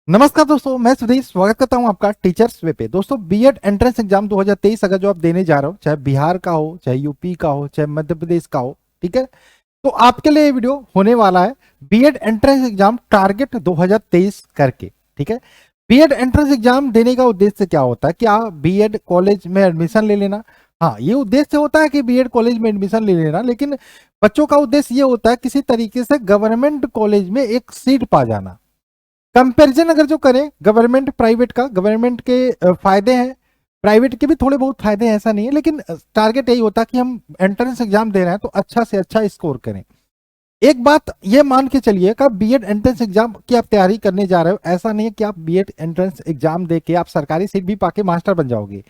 नमस्कार दोस्तों, मैं सुधीर स्वागत करता हूं आपका टीचर्स वे पे। दोस्तों, बीएड एंट्रेंस एग्जाम 2023 अगर जो आप देने जा रहे हो, चाहे बिहार का हो, चाहे यूपी का हो, चाहे मध्य प्रदेश का हो, ठीक है, तो आपके लिए ये वीडियो होने वाला है बीएड एंट्रेंस एग्जाम टारगेट 2023 करके। ठीक है, बीएड एंट्रेंस एग्जाम देने का उद्देश्य क्या होता है कि आप बीएड कॉलेज में एडमिशन ले लेना। हाँ, ये उद्देश्य होता है कि बीएड कॉलेज में एडमिशन ले लेना, लेकिन बच्चों का उद्देश्य ये होता है किसी तरीके से गवर्नमेंट कॉलेज में एक सीट पा जाना। कंपैरिजन अगर जो करें गवर्नमेंट प्राइवेट का, गवर्नमेंट के फायदे हैं, प्राइवेट के भी थोड़े बहुत फायदे हैं, ऐसा नहीं है, लेकिन टारगेट यही होता है कि हम एंट्रेंस एग्जाम दे रहे हैं तो अच्छा से अच्छा स्कोर करें। एक बात ये मान के चलिए कि बीएड एंट्रेंस एग्जाम की आप तैयारी करने जा रहे हो, ऐसा नहीं है कि आप बीएड एंट्रेंस एग्जाम दे के आप सरकारी सीट भी पाके मास्टर बन जाओगे।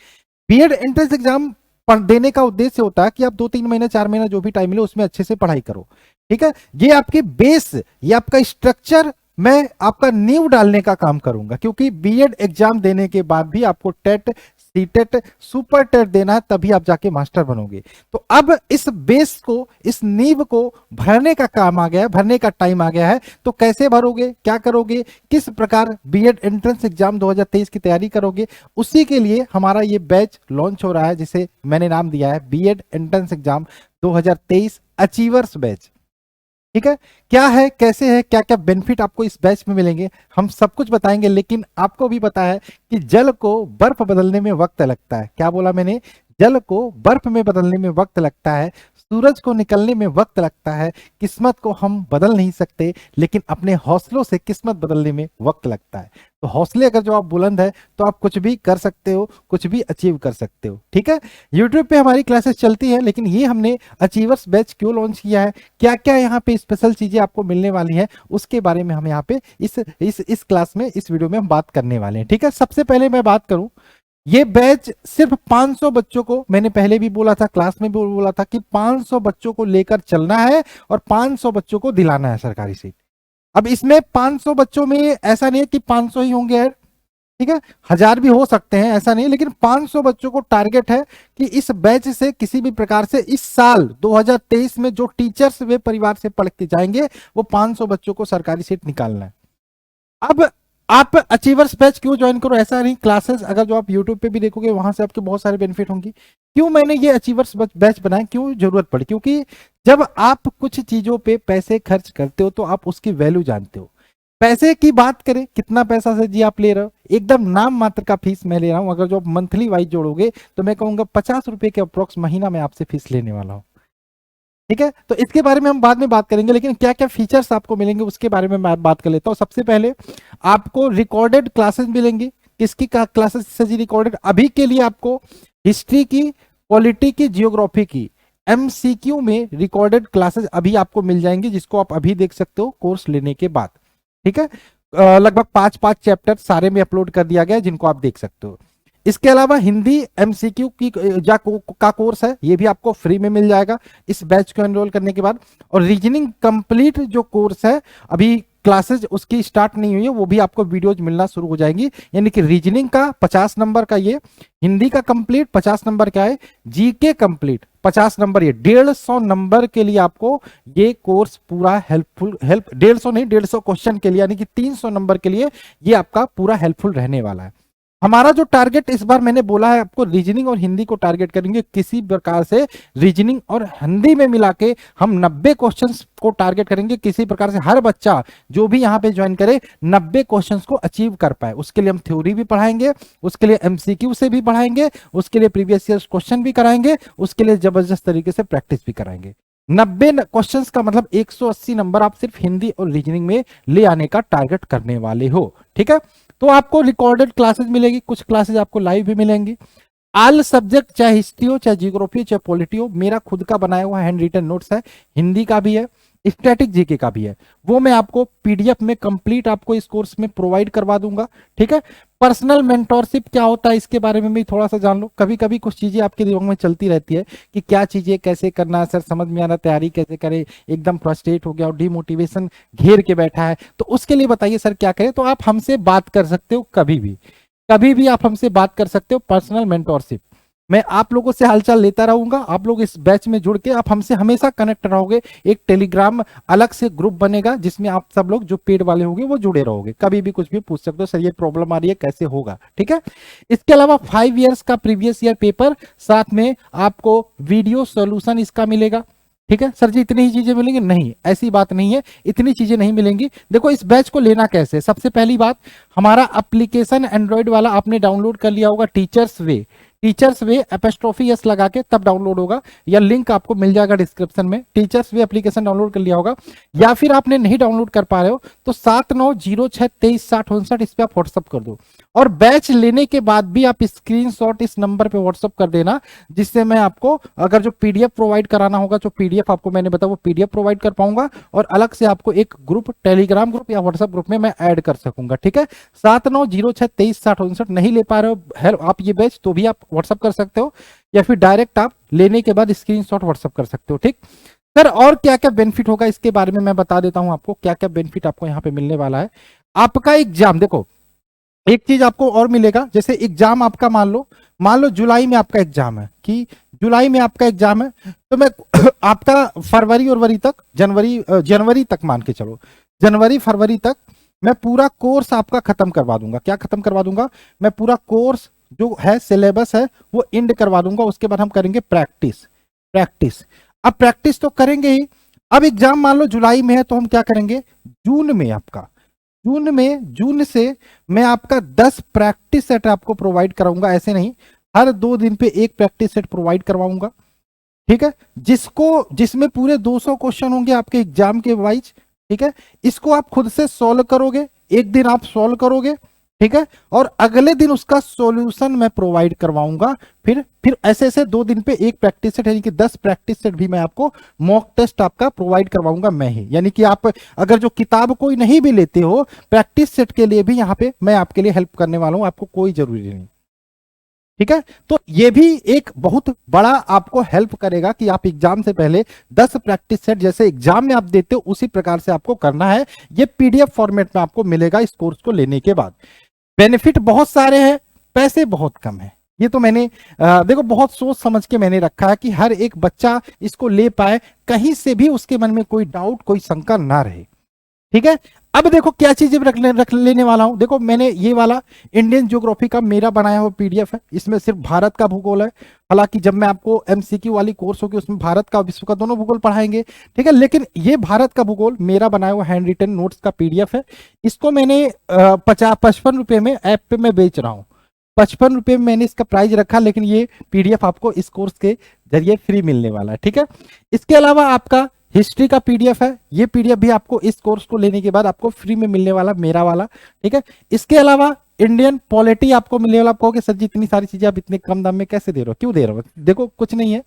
बीएड एंट्रेंस एग्जाम देने का उद्देश्य होता है कि आप 2-3 महीने 4 महीना जो भी टाइम मिले उसमें अच्छे से पढ़ाई करो। ठीक है, ये आपके बेस, ये आपका स्ट्रक्चर, मैं आपका नींव डालने का काम करूंगा, क्योंकि बीएड एग्जाम देने के बाद भी आपको टेट, सीटेट, सुपर टेट देना है, तभी आप जाके मास्टर बनोगे। तो अब इस बेस को, इस नींव को भरने का काम आ गया है, भरने का टाइम आ गया है। तो कैसे भरोगे, क्या करोगे, किस प्रकार बीएड एंट्रेंस एग्जाम 2023 की तैयारी करोगे, उसी के लिए हमारा ये बैच लॉन्च हो रहा है, जिसे मैंने नाम दिया है BEd entrance exam 2023 achievers batch. ठीक है, क्या है, कैसे है, क्या क्या बेनिफिट आपको इस बैच में मिलेंगे, हम सब कुछ बताएंगे। लेकिन आपको भी पता है कि जल को बर्फ बदलने में वक्त लगता है। क्या बोला मैंने? जल को बर्फ में बदलने में वक्त लगता है, सूरज को निकलने में वक्त लगता है। किस्मत को हम बदल नहीं सकते, लेकिन अपने हौसलों से किस्मत बदलने में वक्त लगता है। तो हौसले अगर जो आप बुलंद है तो आप कुछ भी कर सकते हो, कुछ भी अचीव कर सकते हो। ठीक है, यूट्यूब पे हमारी क्लासेस चलती है, लेकिन ये हमने अचीवर्स बैच क्यों लॉन्च किया है, क्या क्या यहाँ पे स्पेशल चीजें आपको मिलने वाली हैं, उसके बारे में हम यहाँ पे इस क्लास में, इस वीडियो में हम बात करने वाले हैं। ठीक है, सबसे पहले मैं बात करूं, ये बैच सिर्फ 500 बच्चों को, मैंने पहले भी बोला था, क्लास में भी बोला था कि 500 बच्चों को लेकर चलना है और 500 बच्चों को दिलाना है सरकारी सीट। अब इसमें 500 बच्चों में ऐसा नहीं है कि 500 ही होंगे यार, ठीक है, 1000 भी हो सकते हैं, ऐसा नहीं, लेकिन 500 बच्चों को टारगेट है कि इस बैच से किसी भी प्रकार से इस साल 2023 में जो टीचर्स वे परिवार से पढ़ के जाएंगे, वो 500 बच्चों को सरकारी सीट निकालना है। अब आप अचीवर्स बैच क्यों ज्वाइन करो, ऐसा नहीं, क्लासेस अगर जो आप यूट्यूब पे भी देखोगे वहां से आपके बहुत सारे बेनिफिट होंगे। क्यों मैंने ये अचीवर्स बैच बनाया, क्यों जरूरत पड़ी, क्योंकि जब आप कुछ चीजों पे पैसे खर्च करते हो तो आप उसकी वैल्यू जानते हो। पैसे की बात करें, कितना पैसा से जी आप ले रहे हो, एकदम नाम मात्र का फीस मैं ले रहा हूं। अगर जो आप मंथली वाइज जोड़ोगे तो मैं कहूंगा 50 रुपए के अप्रोक्स महीना में आपसे फीस लेने वाला हूं। ठीक है, तो इसके बारे में हम बाद में बात करेंगे, लेकिन क्या क्या फीचर्स आपको मिलेंगे उसके बारे में मैं बात कर लेता हूं। सबसे पहले आपको रिकॉर्डेड क्लासेस मिलेंगी। किसकी क्लासेस से जी रिकॉर्डेड? अभी के लिए आपको हिस्ट्री की, पॉलिटी की, जियोग्राफी की एमसीक्यू में रिकॉर्डेड क्लासेस अभी आपको मिल जाएंगी, जिसको आप अभी देख सकते हो कोर्स लेने के बाद। ठीक है, लगभग 5-5 चैप्टर सारे में अपलोड कर दिया गया है, जिनको आप देख सकते हो। इसके अलावा हिंदी एमसीक्यू की का कोर्स है, ये भी आपको फ्री में मिल जाएगा इस बैच को एनरोल करने के बाद। और रीजनिंग कंप्लीट जो कोर्स है, अभी क्लासेस उसकी स्टार्ट नहीं हुई है, वो भी आपको वीडियोज मिलना शुरू हो जाएंगी। यानी कि रीजनिंग का 50 नंबर का ये, हिंदी का कंप्लीट 50 नंबर का है, जीके कंप्लीट 50 नंबर, ये 150 नंबर के लिए आपको ये कोर्स पूरा हेल्पफुल, 150 नहीं, 150 क्वेश्चन के लिए, यानी कि 300 नंबर के लिए ये आपका पूरा हेल्पफुल रहने वाला है। हमारा जो टारगेट इस बार मैंने बोला है आपको, रीजनिंग और हिंदी को टारगेट करेंगे। किसी प्रकार से रीजनिंग और हिंदी में मिला के हम 90 क्वेश्चंस को टारगेट करेंगे। किसी प्रकार से हर बच्चा जो भी यहाँ पे ज्वाइन करे 90 क्वेश्चंस को अचीव कर पाए, उसके लिए हम थ्योरी भी पढ़ाएंगे, उसके लिए एमसीक्यू से भी पढ़ाएंगे, उसके लिए प्रीवियस ईयर क्वेश्चन भी कराएंगे, उसके लिए जबरदस्त तरीके से प्रैक्टिस भी कराएंगे। 90 क्वेश्चंस का मतलब 180 नंबर आप सिर्फ हिंदी और रीजनिंग में ले आने का टारगेट करने वाले हो। ठीक है, तो आपको रिकॉर्डेड क्लासेस मिलेगी, कुछ क्लासेस आपको लाइव भी मिलेंगी। ऑल सब्जेक्ट, चाहे हिस्ट्री हो, चाहे जियोग्राफी हो, चाहे पॉलिटी हो, मेरा खुद का बनाया हुआ हैंड रिटन नोट्स है, हिंदी का भी है, स्टैटिक जीके का भी है, वो मैं आपको पीडीएफ में कंप्लीट आपको इस कोर्स में प्रोवाइड करवा दूंगा। ठीक है, पर्सनल मेंटोरशिप क्या होता है इसके बारे में भी थोड़ा सा जान लो। कभी कभी कुछ चीजें आपके दिमाग में चलती रहती है कि क्या चीजें कैसे करना है, सर समझ में आ रहा, तैयारी कैसे करें, एकदम फ्रस्ट्रेट हो गया और डिमोटिवेशन घेर के बैठा है, तो उसके लिए बताइए सर क्या करें। तो आप हमसे बात कर सकते हो, कभी भी आप हमसे बात कर सकते हो, पर्सनल मेंटोरशिप। मैं आप लोगों से हालचाल लेता रहूंगा। आप लोग इस बैच में जुड़ के आप हमसे हमेशा कनेक्ट रहोगे। एक टेलीग्राम अलग से ग्रुप बनेगा जिसमें आप सब लोग जो पेड वाले होंगे वो जुड़े रहोगे, कभी भी कुछ भी पूछ सकते हो, सर ये प्रॉब्लम आ रही है कैसे होगा, ठीक है। इसके अलावा 5 ईयर्स का प्रीवियस ईयर पेपर, साथ में आपको वीडियो सॉल्यूशन इसका मिलेगा, ठीक है। सर जी इतनी ही चीजें मिलेंगी? नहीं, ऐसी बात नहीं है, इतनी चीजें नहीं मिलेंगी। देखो इस बैच को लेना कैसे, सबसे पहली बात, हमारा एप्लीकेशन एंड्रॉइड वाला आपने डाउनलोड कर लिया होगा, टीचर्स वे, टीचर्स वे एपोस्ट्रोफी एस लगा के तब डाउनलोड होगा, या लिंक आपको मिल जाएगा डिस्क्रिप्शन में। टीचर्स वे एप्लीकेशन डाउनलोड कर लिया होगा, या फिर आपने नहीं डाउनलोड कर पा रहे हो तो 7906236059 इस पे आप व्हाट्सअप कर दो। और बैच लेने के बाद भी आप स्क्रीनशॉट इस नंबर पे व्हाट्सअप कर देना, जिससे मैं आपको अगर जो पीडीएफ प्रोवाइड कराना होगा, जो पीडीएफ आपको मैंने बताया वो पीडीएफ प्रोवाइड कर पाऊंगा, और अलग से आपको एक ग्रुप, टेलीग्राम ग्रुप या व्हाट्सएप ग्रुप में मैं ऐड कर सकूंगा, ठीक है। 7906236059 नहीं ले पा रहे हो हेल्प आप ये बैच, तो भी आप व्हाट्सएप कर सकते हो, या फिर डायरेक्ट आप लेने के बाद स्क्रीनशॉट व्हाट्सएप कर सकते हो, ठीक। सर और क्या क्या बेनिफिट होगा इसके बारे में मैं बता देता हूं आपको, क्या क्या बेनिफिट आपको यहाँ पे मिलने वाला है। आपका एग्जाम, देखो एक चीज आपको और मिलेगा, जैसे एग्जाम आपका मान लो जुलाई में आपका एग्जाम है, कि जुलाई में आपका एग्जाम है, तो मैं आपका फरवरी और वरी तक, जनवरी तक मान के चलो, जनवरी फरवरी तक मैं पूरा कोर्स आपका खत्म करवा दूंगा। क्या खत्म करवा दूंगा? मैं पूरा कोर्स जो है सिलेबस है वो एंड करवा दूंगा। उसके बाद हम करेंगे प्रैक्टिस। प्रैक्टिस अब प्रैक्टिस तो करेंगे ही। अब एग्जाम मान लो जुलाई में है, तो हम क्या करेंगे, जून में आपका, जून से मैं आपका 10 प्रैक्टिस सेट आपको प्रोवाइड कराऊंगा। ऐसे नहीं, हर 2 दिन पे एक प्रैक्टिस सेट प्रोवाइड करवाऊंगा, ठीक है, जिसमें पूरे 200 क्वेश्चन होंगे आपके एग्जाम के वाइज, ठीक है। इसको आप खुद से सॉल्व करोगे, एक दिन आप सॉल्व करोगे, ठीक है, और अगले दिन उसका सॉल्यूशन मैं प्रोवाइड करवाऊंगा। फिर ऐसे ऐसे 2 दिन पे एक प्रैक्टिस सेट, यानी कि 10 प्रैक्टिस सेट भी मैं आपको मॉक टेस्ट आपका प्रोवाइड करवाऊंगा मैं ही। यानी कि आप अगर जो किताब कोई नहीं भी लेते हो, प्रैक्टिस सेट के लिए भी यहाँ पे मैं आपके लिए हेल्प करने वाला हूं, आपको कोई जरूरी नहीं, ठीक है। तो ये भी एक बहुत बड़ा आपको हेल्प करेगा कि आप एग्जाम से पहले 10 प्रैक्टिस सेट जैसे एग्जाम में आप देते हो उसी प्रकार से आपको करना है। ये पीडीएफ फॉर्मेट में आपको मिलेगा इस कोर्स को लेने के बाद। बेनिफिट बहुत सारे हैं, पैसे बहुत कम है। ये तो मैंने देखो बहुत सोच समझ के मैंने रखा है कि हर एक बच्चा इसको ले पाए, कहीं से भी उसके मन में कोई डाउट, कोई शंका ना रहे, ठीक है। अब देखो क्या चीजें रख लेने वाला हूं। देखो मैंने ये वाला इंडियन ज्योग्राफी का मेरा बनाया हुआ पीडीएफ है, इसमें सिर्फ भारत का भूगोल है। हालांकि जब मैं आपको एमसीक्यू वाली कोर्स होगी उसमें भारत का विश्व का दोनों भूगोल पढ़ाएंगे, ठीक है। लेकिन ये भारत का भूगोल मेरा बनाया हुआ हैंड रिटन नोट्स का पीडीएफ है। इसको मैंने 55 रुपए में ऐप पे मैं बेच रहा हूँ, 55 रुपए में मैंने इसका प्राइस रखा, लेकिन ये पीडीएफ आपको इस कोर्स के जरिए फ्री मिलने वाला है, ठीक है। इसके अलावा आपका हिस्ट्री का पीडीएफ है, ये पीडीएफ भी आपको इस कोर्स को लेने के बाद आपको फ्री में मिलने वाला, मेरा वाला, ठीक है। इसके अलावा इंडियन पॉलिटी आपको मिलने वाला। आप कहोगे सर जी इतनी सारी चीजें आप इतने कम दाम में कैसे दे रहे हो, क्यों दे रहे हो? देखो कुछ नहीं है,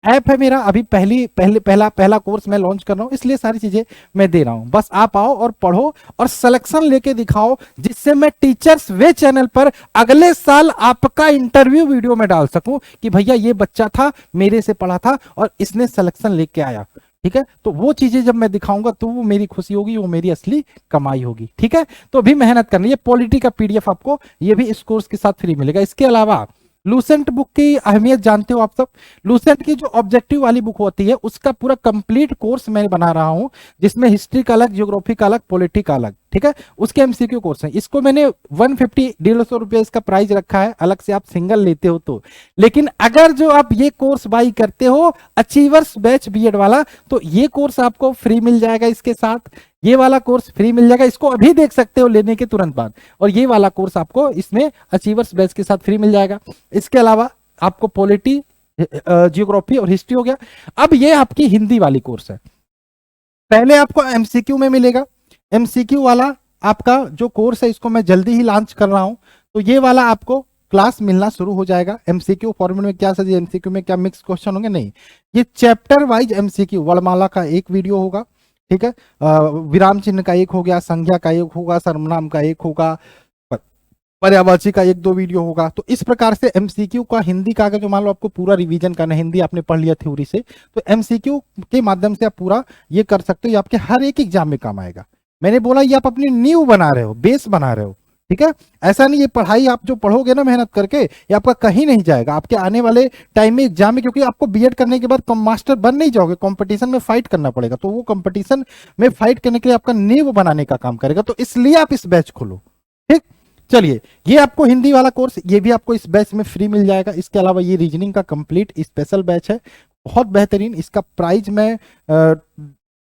ऐप है मेरा, अभी पहला कोर्स मैं लॉन्च कर रहा हूं, इसलिए सारी चीजें मैं दे रहा हूं। बस आप आओ और पढ़ो और सिलेक्शन लेके दिखाओ, जिससे मैं टीचर्स वे चैनल पर अगले साल आपका इंटरव्यू वीडियो में डाल सकूं कि भैया ये बच्चा था, मेरे से पढ़ा था और इसने सिलेक्शन लेके आया, ठीक है। तो वो चीजें जब मैं दिखाऊंगा तो वो मेरी खुशी होगी, वो मेरी असली कमाई होगी, ठीक है। तो अभी मेहनत करनी है। पॉलिटी का पीडीएफ आपको ये भी इस कोर्स के साथ फ्री मिलेगा। इसके अलावा लूसेंट बुक की अहमियत जानते हो आप सब। लूसेंट की जो ऑब्जेक्टिव वाली बुक होती है उसका पूरा कंप्लीट कोर्स मैं बना रहा हूं, जिसमें हिस्ट्री का अलग, ज्योग्राफी का अलग, पॉलिटी का अलग, ठीक है। उसके एमसीक्यू कोर्स है। इसको मैंने 150 रुपए इसका प्राइस रखा है, अलग से आप सिंगल लेते हो तो। लेकिन अगर जो आप ये कोर्स बाई करते हो अचीवर्स बैच बीएड वाला, तो ये कोर्स आपको फ्री मिल जाएगा, इसके साथ ये वाला कोर्स फ्री मिल जाएगा। इसको अभी देख सकते हो लेने के तुरंत बाद, और ये वाला कोर्स आपको इसमें अचीवर्स बैच के साथ फ्री मिल जाएगा। इसके अलावा आपको पॉलिटी, जियोग्राफी और हिस्ट्री हो गया। अब ये आपकी हिंदी वाली कोर्स है। पहले आपको एमसीक्यू में मिलेगा, एमसीक्यू वाला आपका जो कोर्स है इसको मैं जल्दी ही लॉन्च कर रहा हूं, तो ये वाला आपको क्लास मिलना शुरू हो जाएगा। एमसीक्यू फॉर्मेट में क्या सर एमसीक्यू में क्या मिक्स क्वेश्चन होंगे? नहीं, ये चैप्टर वाइज एमसीक्यू, वर्णमाला का एक वीडियो होगा, ठीक है, विराम चिन्ह का एक हो गया, संज्ञा का एक होगा, सर्वनाम का एक होगा, पर्यायवाची का 1-2 वीडियो होगा। तो इस प्रकार से एमसीक्यू का हिंदी का अगर जो मान लो आपको पूरा रिवीजन करना है, हिंदी आपने पढ़ लिया थ्योरी से, तो एमसीक्यू के माध्यम से आप पूरा ये कर सकते हो। ये आपके हर एक एग्जाम में काम आएगा। मैंने बोला ये आप अपनी नींव बना रहे हो, बेस बना रहे हो, ठीक है, ऐसा नहीं, ये पढ़ाई आप जो पढ़ोगे ना मेहनत करके, ये आपका कहीं नहीं जाएगा आपके आने वाले टाइम में एग्जाम में, क्योंकि आपको बीएड करने के बाद मास्टर बन नहीं जाओगे, कंपटीशन में फाइट करना पड़ेगा, तो वो कंपटीशन में फाइट करने के लिए आपका नींव बनाने का काम करेगा, तो इसलिए आप इस बैच खोलो। ठीक, चलिए, ये आपको हिंदी वाला कोर्स, ये भी आपको इस बैच में फ्री मिल जाएगा। इसके अलावा ये रीजनिंग का कंप्लीट स्पेशल बैच है, बहुत बेहतरीन। इसका प्राइस मैं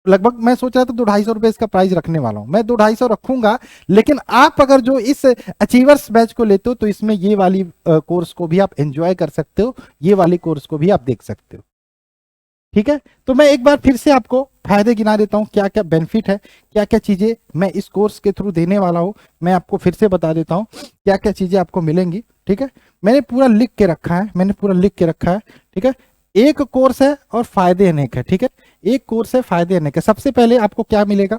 लगभग मैं सोच रहा था 200-250 इसका प्राइस रखने वाला हूं, मैं 200-250 रखूंगा, लेकिन आप अगर जो इस अचीवर्स बैच को लेते हो तो इसमें ये वाली कोर्स को भी आप एंजॉय कर सकते हो, ये वाली कोर्स को भी आप देख सकते हो। ठीक है, तो मैं एक बार फिर से आपको फायदे गिना देता हूं, क्या क्या बेनिफिट है, क्या क्या चीजें मैं इस कोर्स के थ्रू देने वाला हूं, मैं आपको फिर से बता देता हूं क्या क्या चीजें आपको मिलेंगी। ठीक है, मैंने पूरा लिख के रखा है, मैंने पूरा लिख के रखा है। ठीक है, एक कोर्स है और फायदे अनेक है। ठीक है, एक कोर्स है, फायदे अनेक है। सबसे पहले आपको क्या मिलेगा,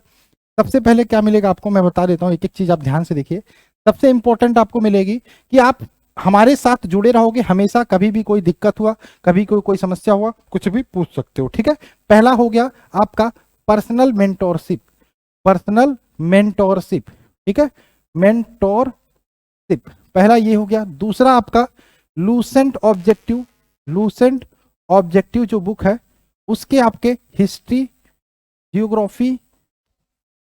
सबसे पहले क्या मिलेगा आपको मैं बता देता हूं, एक एक चीज आप ध्यान से देखिए। सबसे इंपॉर्टेंट आपको मिलेगी कि आप हमारे साथ जुड़े रहोगे हमेशा, कभी भी कोई दिक्कत हुआ, कभी कोई समस्या हुआ, कुछ भी पूछ सकते हो। ठीक है, पहला हो गया आपका पर्सनल मेंटोरशिप, पर्सनल मेंटोरशिप। ठीक है, मेंटोरशिप पहला ये हो गया। दूसरा आपका लूसेंट ऑब्जेक्टिव, लूसेंट ऑब्जेक्टिव जो बुक है उसके आपके हिस्ट्री, जियोग्राफी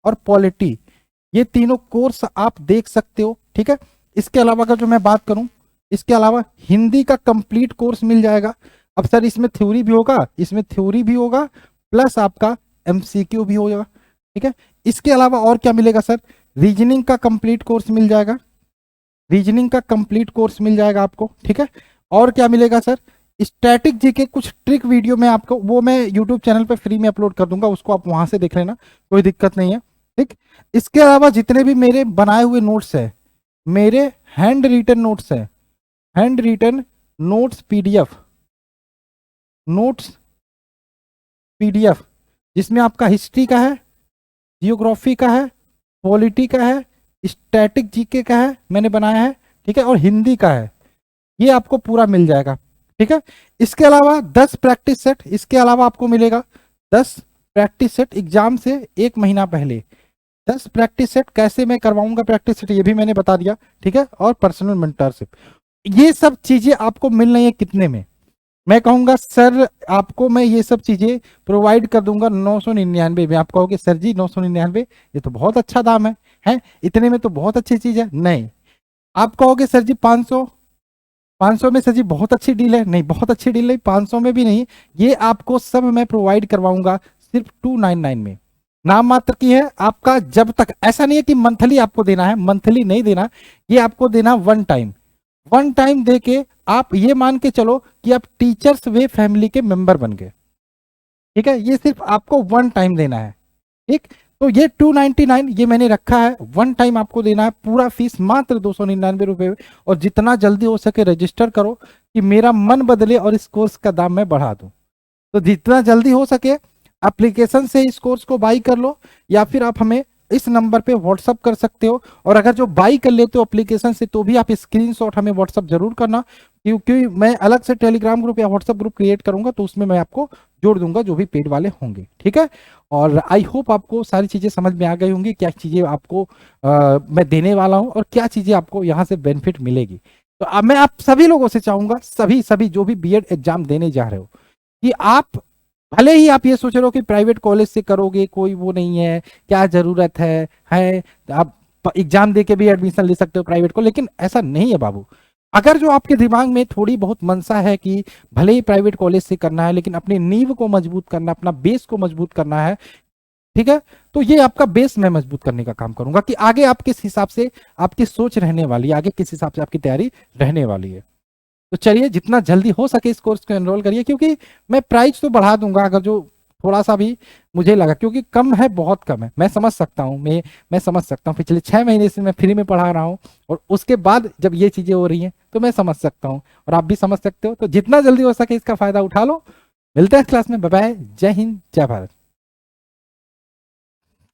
और पॉलिटी, ये तीनों कोर्स आप देख सकते हो। ठीक है, इसके अलावा अगर जो मैं बात करूं, इसके अलावा हिंदी का कंप्लीट कोर्स मिल जाएगा। अब सर इसमें थ्योरी भी होगा, इसमें थ्योरी भी होगा प्लस आपका एमसीक्यू भी होगा। ठीक है, इसके अलावा और क्या मिलेगा सर, रीजनिंग का कंप्लीट कोर्स मिल जाएगा, रीजनिंग का कंप्लीट कोर्स मिल जाएगा आपको। ठीक है, और क्या मिलेगा सर, स्टैटिक जी के कुछ ट्रिक वीडियो में आपको, वो मैं यूट्यूब चैनल पे फ्री में अपलोड कर दूंगा, उसको आप वहां से देख लेना, कोई दिक्कत नहीं है। ठीक, इसके अलावा जितने भी मेरे बनाए हुए नोट्स है, मेरे हैंड रिटन नोट्स है, handwritten notes PDF, notes PDF, जिसमें आपका हिस्ट्री का है, जियोग्राफी का है, पॉलिटी का है, स्टैटिक जीके का है मैंने बनाया है। ठीक है, और हिंदी का है, ये आपको पूरा मिल जाएगा। ठीक है, इसके अलावा 10 प्रैक्टिस सेट, इसके अलावा आपको मिलेगा 10 प्रैक्टिस सेट एग्जाम से एक महीना पहले। 10 प्रैक्टिस सेट कैसे मैं करवाऊंगा प्रैक्टिस सेट ये भी मैंने बता दिया। ठीक है, और पर्सनल मेंटरशिप, ये सब चीजें आपको मिल रही है कितने में, मैं कहूंगा सर आपको मैं ये सब चीजें प्रोवाइड कर दूंगा 999 में। आप कहोगे सर जी 999 ये तो बहुत अच्छा दाम है इतने में तो बहुत अच्छी चीज है। नहीं, आप कहोगे सर जी 500, 500 में सर जी बहुत अच्छी डील है, नहीं बहुत अच्छी डील नहीं, 500 में भी नहीं, ये आपको सब मैं प्रोवाइड करवाऊंगा सिर्फ 299 में। नाम मात्र की है आपका, जब तक ऐसा नहीं है कि मंथली आपको देना है, मंथली नहीं देना, ये आपको देना वन टाइम, वन टाइम दे के आप ये मान के चलो कि आप टीचर्स वे फैमिली के मेंबर बन गए। ठीक है, ये सिर्फ आपको वन टाइम देना है। ठीक, तो ये 299 ये मैंने रखा है, वन टाइम आपको देना है, पूरा फीस मात्र 299 रुपए, और जितना जल्दी हो सके रजिस्टर करो कि मेरा मन बदले और इस कोर्स का दाम मैं बढ़ा दूं। तो जितना जल्दी हो सके एप्लीकेशन से इस कोर्स को बाई कर लो, या फिर आप हमें इस नंबर पे व्हाट्सअप कर सकते हो, और अगर जो बाई कर लेते हो एप्लीकेशन से तो भी आप स्क्रीनशॉट हमें व्हाट्सअप जरूर करना, क्योंकि मैं अलग से टेलीग्राम ग्रुप या व्हाट्सअप ग्रुप क्रिएट करूंगा, तो उसमें मैं आपको जोड़ दूंगा जो भी पेड वाले होंगे। ठीक है, और आई होप आपको सारी चीजें समझ में आ गई होंगी, क्या चीजें आपको मैं देने वाला हूं और क्या चीजें आपको यहाँ से बेनिफिट मिलेगी। तो अब मैं आप सभी लोगों से चाहूंगा, सभी सभी जो भी बीएड एग्जाम देने जा रहे हो, कि आप भले ही आप ये सोच रहे हो कि प्राइवेट कॉलेज से करोगे कोई वो नहीं है, क्या जरूरत है आप एग्जाम दे के भी एडमिशन ले सकते हो प्राइवेट को, लेकिन ऐसा नहीं है बाबू। अगर जो आपके दिमाग में थोड़ी बहुत मनसा है कि भले ही प्राइवेट कॉलेज से करना है लेकिन अपनी नींव को मजबूत करना, अपना बेस को मजबूत करना है, ठीक है, तो ये आपका बेस मैं मजबूत करने का काम करूंगा कि आगे आप किस हिसाब से आपकी सोच रहने वाली है, आगे किस हिसाब से आपकी तैयारी रहने वाली है। तो चलिए जितना जल्दी हो सके इस कोर्स को एनरोल करिए, क्योंकि मैं प्राइस तो बढ़ा दूंगा अगर जो थोड़ा सा भी मुझे लगा, क्योंकि कम है, बहुत कम है, मैं समझ सकता हूँ, मैं समझ सकता हूँ, पिछले 6 महीने से मैं फ्री में पढ़ा रहा हूँ, और उसके बाद जब ये चीजें हो रही हैं तो मैं समझ सकता हूँ और आप भी समझ सकते हो। तो जितना जल्दी हो सके इसका फायदा उठा लो। मिलते हैं क्लास में, बाय बाय, जय हिंद, जय भारत।